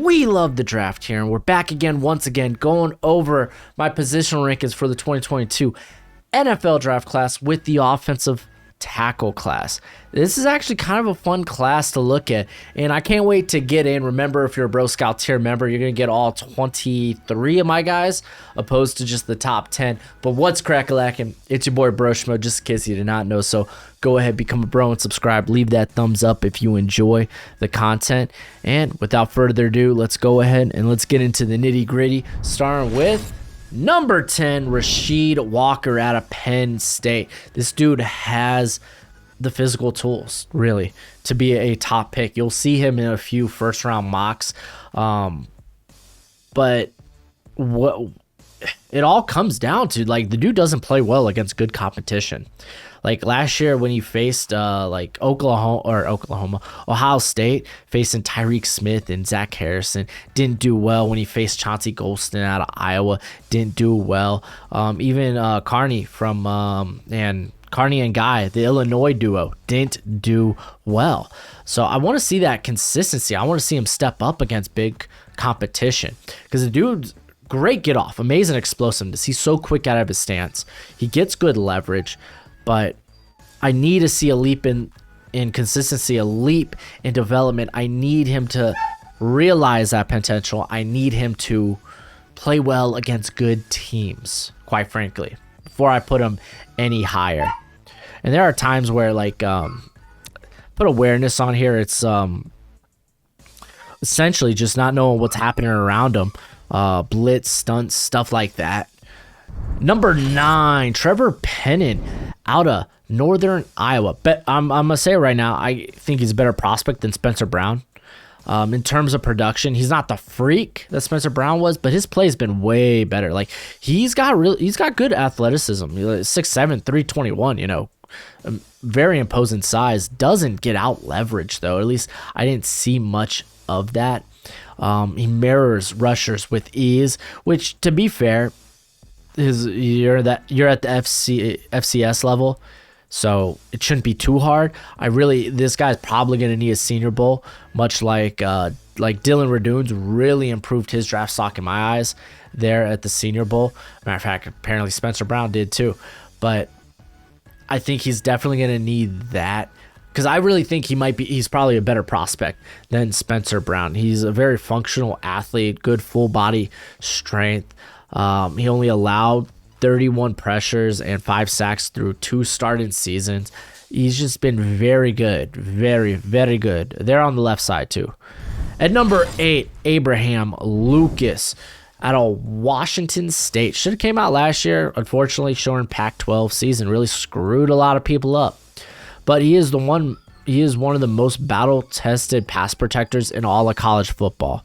We love the draft here, and we're back again, once again, going over my positional rankings for the 2022 NFL draft class with the offensive tackle class. This is actually kind of a fun class to look at, and I can't wait to get in. Remember, if you're a Bro Scout tier member, you're going to get all 23 of my guys, opposed to just the top 10. But what's crack-a-lackin'? It's your boy Broshmo, just in case you did not know. So go ahead, become a bro and subscribe. Leave that thumbs up if you enjoy the content. And without further ado, let's go ahead and let's get into the nitty-gritty, starting with number 10, Rasheed Walker out of Penn State. This dude has the physical tools, really, to be a top pick. You'll see him in a few first-round mocks. But what it all comes down to, like, the dude doesn't play well against good competition. Like last year when he faced Ohio State, facing Tyreek Smith and Zach Harrison, didn't do well. When he faced Chauncey Golston out of Iowa, didn't do well. Even Carney and Guy, the Illinois duo, didn't do well. So I want to see that consistency. I want to see him step up against big competition, because the dude's great get off, amazing explosiveness. He's so quick out of his stance. He gets good leverage. But I need to see a leap in consistency, a leap in development. I need him to realize that potential. I need him to play well against good teams, quite frankly, before I put him any higher. And there are times where, like, put awareness on here. It's essentially just not knowing what's happening around him. Blitz, stunts, stuff like that. Number 9, Trevor Penn out of Northern Iowa. But I'm going to say right now, I think he's a better prospect than Spencer Brown. In terms of production, he's not the freak that Spencer Brown was, but his play has been way better. Like, he's got good athleticism. 6'7", 321, very imposing size. Doesn't get out leveraged, though. At least I didn't see much of that. He mirrors rushers with ease, which, to be fair, you're at the FCS level, so it shouldn't be too hard. This guy's probably going to need a Senior Bowl, much like Dylan Radune's really improved his draft stock in my eyes there at the Senior Bowl. Matter of fact, apparently Spencer Brown did too, but I think he's definitely going to need that, because I really think he's probably a better prospect than Spencer Brown. He's a very functional athlete, good full body strength. He only allowed 31 pressures and 5 sacks through 2 started seasons. He's just been very good. Very, very good. They're on the left side, too. At number 8, Abraham Lucas out of Washington State. Should have came out last year. Unfortunately, short Pac-12 season really screwed a lot of people up. But he is one of the most battle-tested pass protectors in all of college football.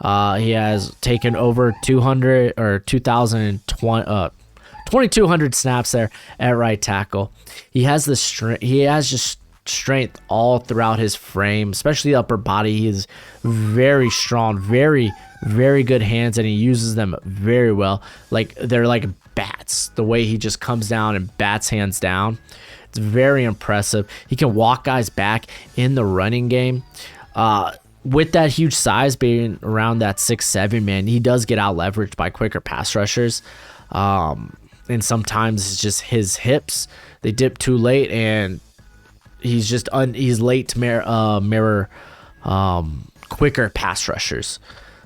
He has taken over 2,200 snaps there at right tackle. He has just strength all throughout his frame, especially the upper body. He is very strong, very, very good hands, and he uses them very well. Like, they're like bats, the way he just comes down and bats hands down. It's very impressive. He can walk guys back in the running game. With that huge size, being around that 6'7", man, he does get out leveraged by quicker pass rushers. And sometimes it's just his hips, they dip too late, and he's late to mirror quicker pass rushers.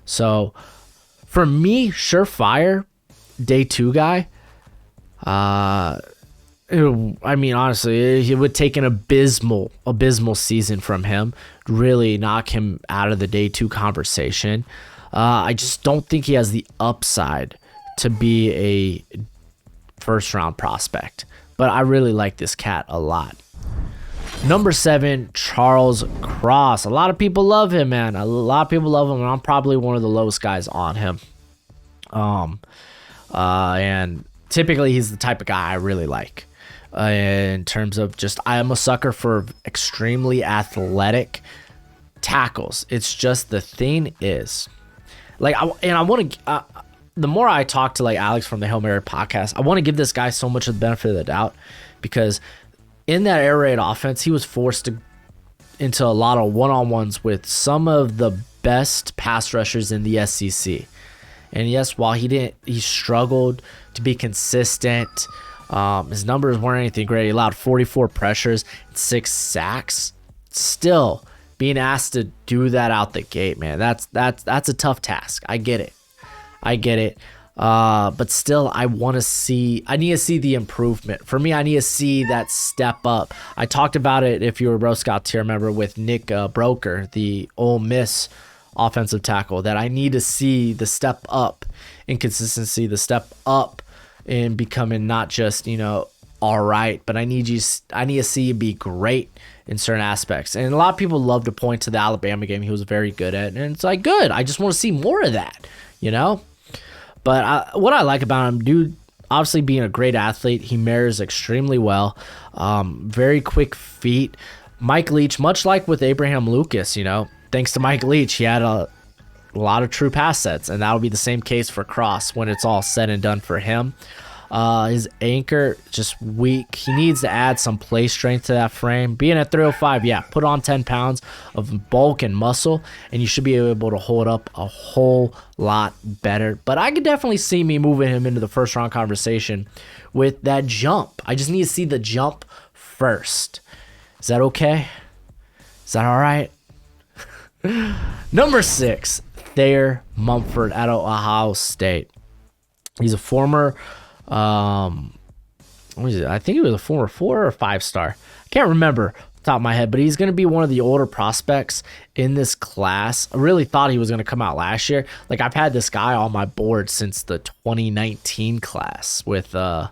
So for me, surefire day 2 guy. I mean, honestly, it would take an abysmal season from him to really knock him out of the day 2 conversation. I just don't think he has the upside to be a first-round prospect. But I really like this cat a lot. Number 7, Charles Cross. A lot of people love him, man. A lot of people love him, and I'm probably one of the lowest guys on him. And typically he's the type of guy I really like. In terms of just, I am a sucker for extremely athletic tackles. It's just, the thing is, like, I want to, the more I talk to like Alex from the Hail Mary podcast, I want to give this guy so much of the benefit of the doubt, because in that air raid offense, he was forced into a lot of one-on-ones with some of the best pass rushers in the SEC. And yes, while he struggled to be consistent. His numbers weren't anything great. He allowed 44 pressures, 6 sacks. Still, being asked to do that out the gate, man, that's a tough task. I get it. But still, I need to see the improvement. For me, I need to see that step up. I talked about it, if you were Bro Scouts here, remember, with Nick Broker, the Ole Miss offensive tackle, that I need to see the step up in consistency, the step up in becoming not just, all right, but I need to see you be great in certain aspects. And a lot of people love to point to the Alabama game he was very good at, and it's like, good. I just want to see more of that, But what I like about him, dude, obviously being a great athlete, he mirrors extremely well. Very quick feet. Mike Leach, much like with Abraham Lucas, thanks to Mike Leach, he had a lot of true pass sets, and that'll be the same case for Cross when it's all said and done for him. His anchor, just weak. He needs to add some play strength to that frame. Being at 305, yeah, put on 10 pounds of bulk and muscle, and you should be able to hold up a whole lot better. But I could definitely see me moving him into the first round conversation with that jump. I just need to see the jump first. Is that okay? Is that all right? Number 6, Thayer Munford out of Ohio State. He's a former, what is it? I think he was a former 4 or 5-star. I can't remember off the top of my head, but he's going to be one of the older prospects in this class. I really thought he was going to come out last year. Like, I've had this guy on my board since the 2019 class with, was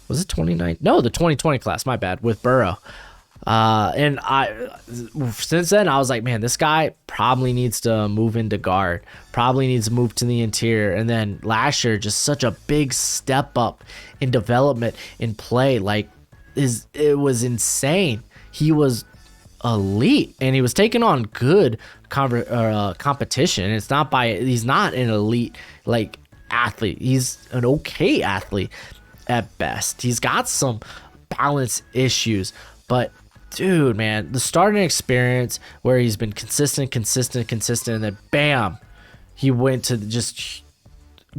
it 2019? No, the 2020 class, my bad, with Burrow. And since then I was like, man, this guy probably needs to move into guard, probably needs to move to the interior. And then last year, just such a big step up in development, in play. Like, it was insane. He was elite, and he was taking on good competition. He's not an elite athlete. He's an okay athlete at best. He's got some balance issues, but dude, man, the starting experience where he's been consistent, and then bam, he went to just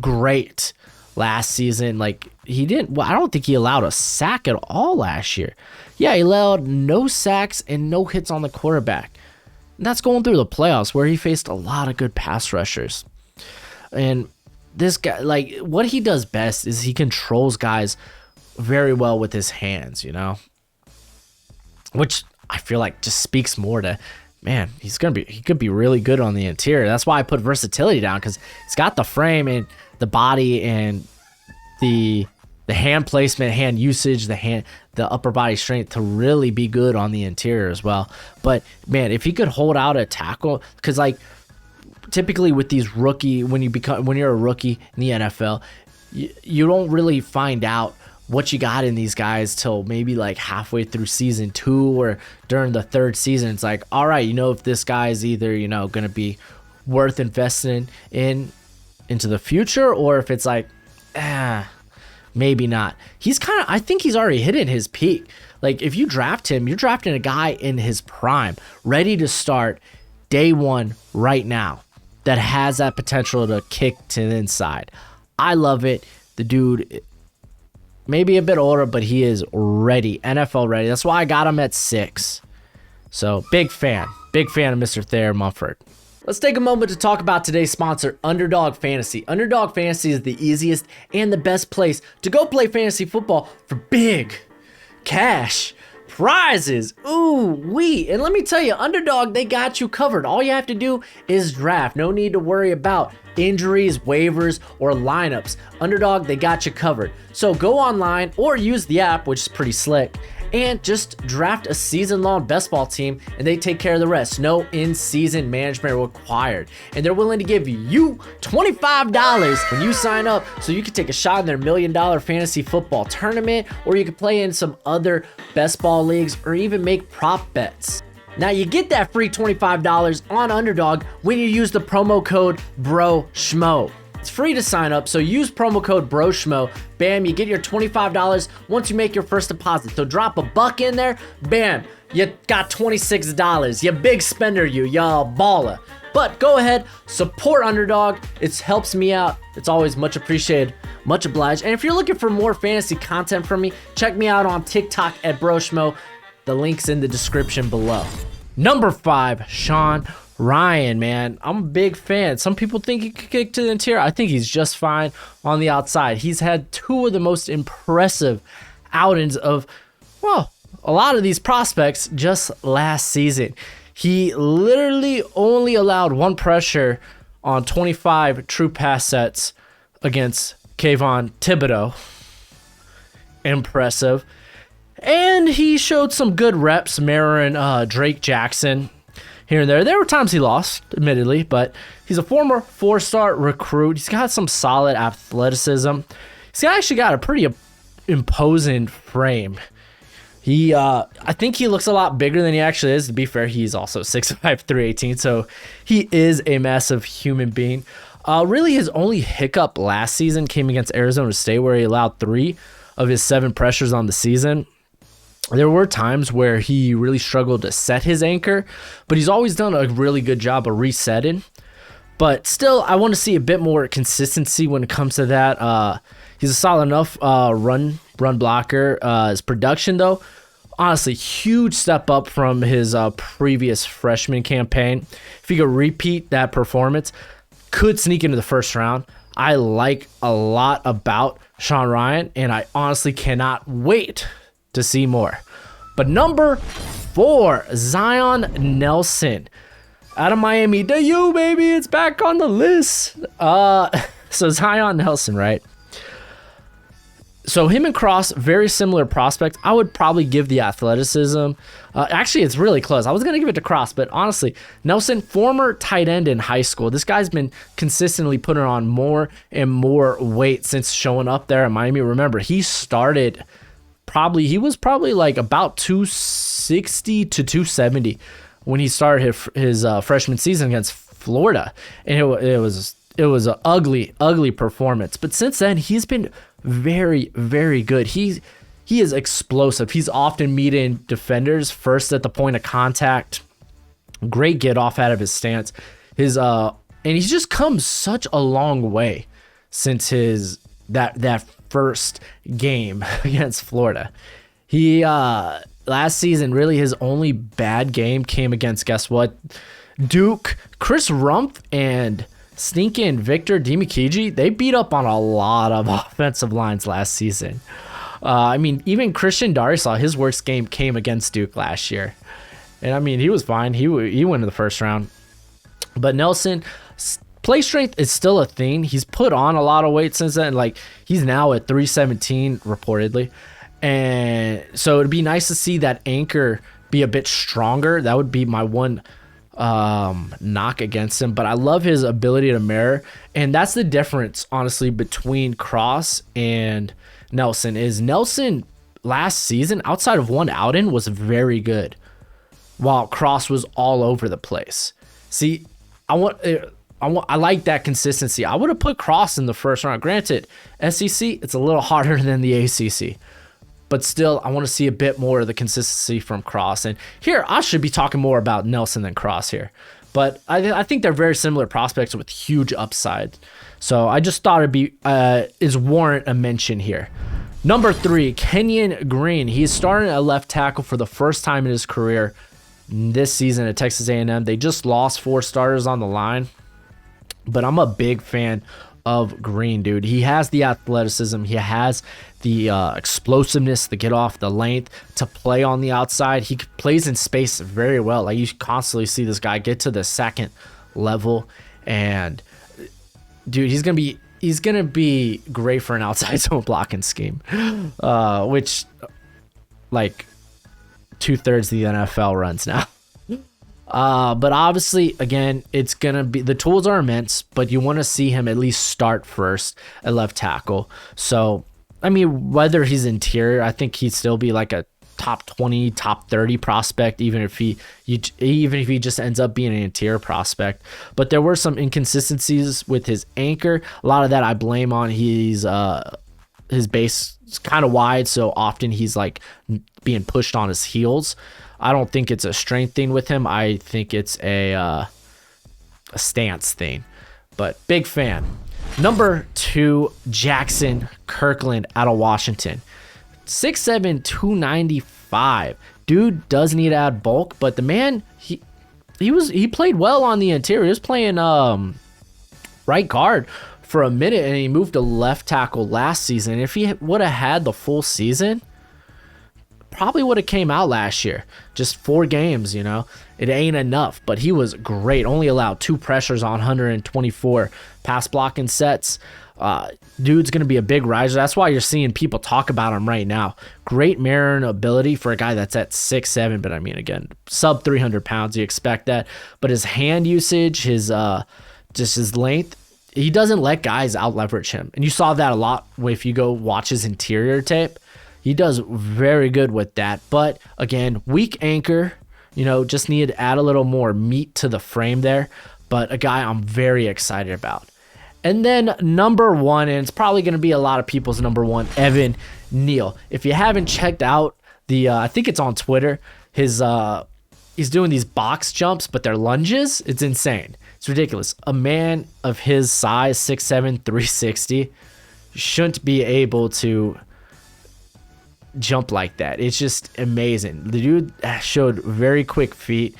great last season. I don't think he allowed a sack at all last year. Yeah, he allowed no sacks and no hits on the quarterback. And that's going through the playoffs where he faced a lot of good pass rushers. And this guy, what he does best is he controls guys very well with his hands, which I feel like just speaks more to, man, he could be really good on the interior. That's why I put versatility down, because he's got the frame and the body and the hand placement, hand usage, the upper body strength to really be good on the interior as well. But man, if he could hold out a tackle, because typically with these when you're a rookie in the NFL, you don't really find out what you got in these guys till maybe halfway through season 2 or during the 3rd season. It's like, all right, if this guy is either, going to be worth investing into the future, or if it's maybe not. I think he's already hitting his peak. If you draft him, you're drafting a guy in his prime, ready to start day 1 right now, that has that potential to kick to the inside. I love it. The dude, maybe a bit older, but he is ready, NFL ready. That's why I got him at 6. So big fan of Mr. Thayer Munford. Let's take a moment to talk about today's sponsor, Underdog Fantasy. Underdog Fantasy is the easiest and the best place to go play fantasy football for big cash prizes. Ooh, and let me tell you, Underdog, they got you covered. All you have to do is draft. No need to worry about injuries, waivers, or lineups. Underdog, they got you covered. So go online or use the app, which is pretty slick, and just draft a season-long best ball team, and they take care of the rest. No in-season management required. And they're willing to give you $25 when you sign up, so you can take a shot in their $1 million fantasy football tournament, or you can play in some other best ball leagues, or even make prop bets. Now you get that free $25 on Underdog when you use the promo code Broshmo. It's free to sign up, so use promo code Broshmo. Bam, you get your $25 once you make your first deposit. So drop a buck in there, bam, you got $26. You big spender, y'all baller. But go ahead, support Underdog. It helps me out. It's always much appreciated, much obliged. And if you're looking for more fantasy content from me, check me out on TikTok at Broshmo. The link's in the description below. Number 5, Rhyan, man. I'm a big fan. Some people think he could kick to the interior. I think he's just fine on the outside. He's had 2 of the most impressive outings of, well, a lot of these prospects just last season. He literally only allowed 1 pressure on 25 true pass sets against Kayvon Thibodeau. Impressive. And he showed some good reps mirroring Drake Jackson here and there. There were times he lost, admittedly, but he's a former 4-star recruit. He's got some solid athleticism. He's actually got a pretty imposing frame. I think he looks a lot bigger than he actually is. To be fair, he's also 6'5", 318, so he is a massive human being. Really, his only hiccup last season came against Arizona State, where he allowed 3 of his 7 pressures on the season. There were times where he really struggled to set his anchor, but he's always done a really good job of resetting. But still, I want to see a bit more consistency when it comes to that. He's a solid enough run blocker. His production, though, honestly, huge step up from his previous freshman campaign. If he could repeat that performance, could sneak into the first round. I like a lot about Rhyan, and I honestly cannot wait to see more. But number 4, Zion Nelson out of Miami. The U, baby, it's back on the list. So Zion Nelson, right? So him and Cross, very similar prospects. I would probably give the athleticism. Actually, it's really close. I was going to give it to Cross, but honestly, Nelson, former tight end in high school. This guy's been consistently putting on more and more weight since showing up there at Miami. Remember, he started he was probably like about 260 to 270 when he started his freshman season against Florida. And it was an ugly performance. But since then, he's been very, very good. He is explosive. He's often meeting defenders first at the point of contact. Great get off out of his stance. And he's just come such a long way since that first game against Florida. He last season, really his only bad game came against, guess what? Duke. Chris Rumpf and stinking Victor Dimukeje, they beat up on a lot of offensive lines last season. I mean, even Christian Darrisaw, his worst game came against Duke last year. And I mean, he was fine. He went in the first round. But Nelson, play strength is still a thing. He's put on a lot of weight since then. Like, he's now at 317 reportedly. And so it'd be nice to see that anchor be a bit stronger. That would be my one knock against him. But I love his ability to mirror. And that's the difference, honestly, between Cross and Nelson. Is Nelson last season, outside of one outing, was very good, while Cross was all over the place. See, I like that consistency. I would have put Cross in the first round. Granted, SEC, it's a little harder than the ACC. But still, I want to see a bit more of the consistency from Cross. And here, I should be talking more about Nelson than Cross here. But I think they're very similar prospects with huge upside. So I just thought it'd be warrant a mention here. Number 3, Kenyon Green. He's starting at left tackle for the first time in his career this season at Texas A&M. They just lost 4 starters on the line. But I'm a big fan of Green, dude. He has the athleticism. He has the explosiveness, the get off, the length to play on the outside. He plays in space very well. Like, you constantly see this guy get to the second level, and dude, he's gonna be great for an outside zone blocking scheme, which like 2/3 of the NFL runs now. But obviously, again, it's going to be, the tools are immense, but you want to see him at least start first at left tackle. So, I mean, whether he's interior, I think he'd still be like a top 20, top 30 prospect, even if he just ends up being an interior prospect. But there were some inconsistencies with his anchor. A lot of that I blame on his base is kind of wide, so often he's like being pushed on his heels. I don't think it's a strength thing with him. I think it's a stance thing. But big fan. Number 2, Jackson Kirkland out of Washington. 6'7", 295. Dude does need to add bulk, but the man, he played well on the interior. He was playing right guard for a minute, and he moved to left tackle last season. If he would have had the full season, probably would have came out last year. Just 4 games, you know. It ain't enough, but he was great. Only allowed 2 pressures on 124 pass blocking sets. Dude's going to be a big riser. That's why you're seeing people talk about him right now. Great mirroring ability for a guy that's at 6'7", but I mean, again, sub 300 pounds, you expect that. But his hand usage, his length, he doesn't let guys out leverage him. And you saw that a lot if you go watch his interior tape. He does very good with that. But again, weak anchor, you know, just need to add a little more meat to the frame there. But a guy I'm very excited about. And then number 1, and it's probably going to be a lot of people's number 1, Evan Neal. If you haven't checked out I think it's on Twitter, he's doing these box jumps, but they're lunges. It's insane. It's ridiculous. A man of his size, 6'7", 360, shouldn't be able to jump like that. It's just amazing. The dude showed very quick feet.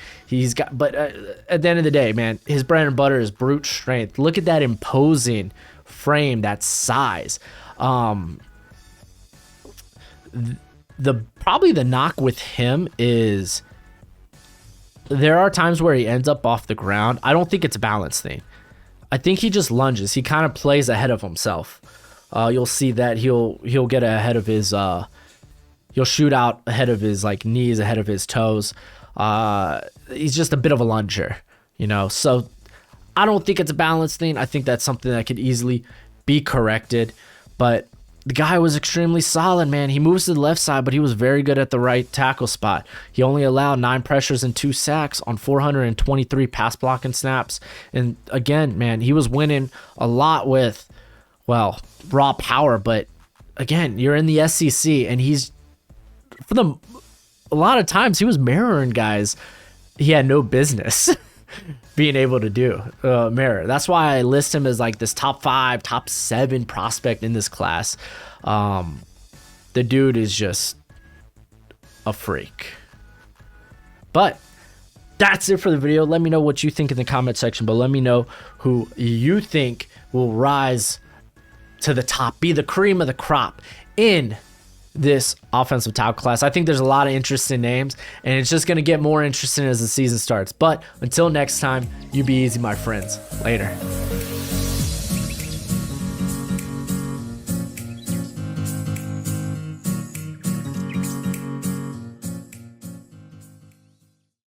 But at the end of the day, man, his bread and butter is brute strength. Look at that imposing frame, that size. Probably the knock with him is there are times where he ends up off the ground. I don't think it's a balance thing. I think he just lunges. He kind of plays ahead of himself. You'll see that he'll get ahead of his he'll shoot out ahead of his like knees, ahead of his toes. He's just a bit of a lunger, you know. So I don't think it's a balance thing. I think that's something that could easily be corrected. But the guy was extremely solid, man. He moves to the left side, but he was very good at the right tackle spot. He only allowed 9 pressures and 2 sacks on 423 pass blocking snaps. And again, man, he was winning a lot with, well, raw power. But again, you're in the SEC, and he's a lot of times he was mirroring guys he had no business being able to do mirror. That's why I list him as like this top 5, top 7 prospect in this class. The dude is just a freak. But that's it for the video. Let me know what you think in the comment section, but let me know who you think will rise to the top, be the cream of the crop in this offensive tackle class. I think there's a lot of interesting names, and it's just going to get more interesting as the season starts. But until next time, you be easy, my friends. Later.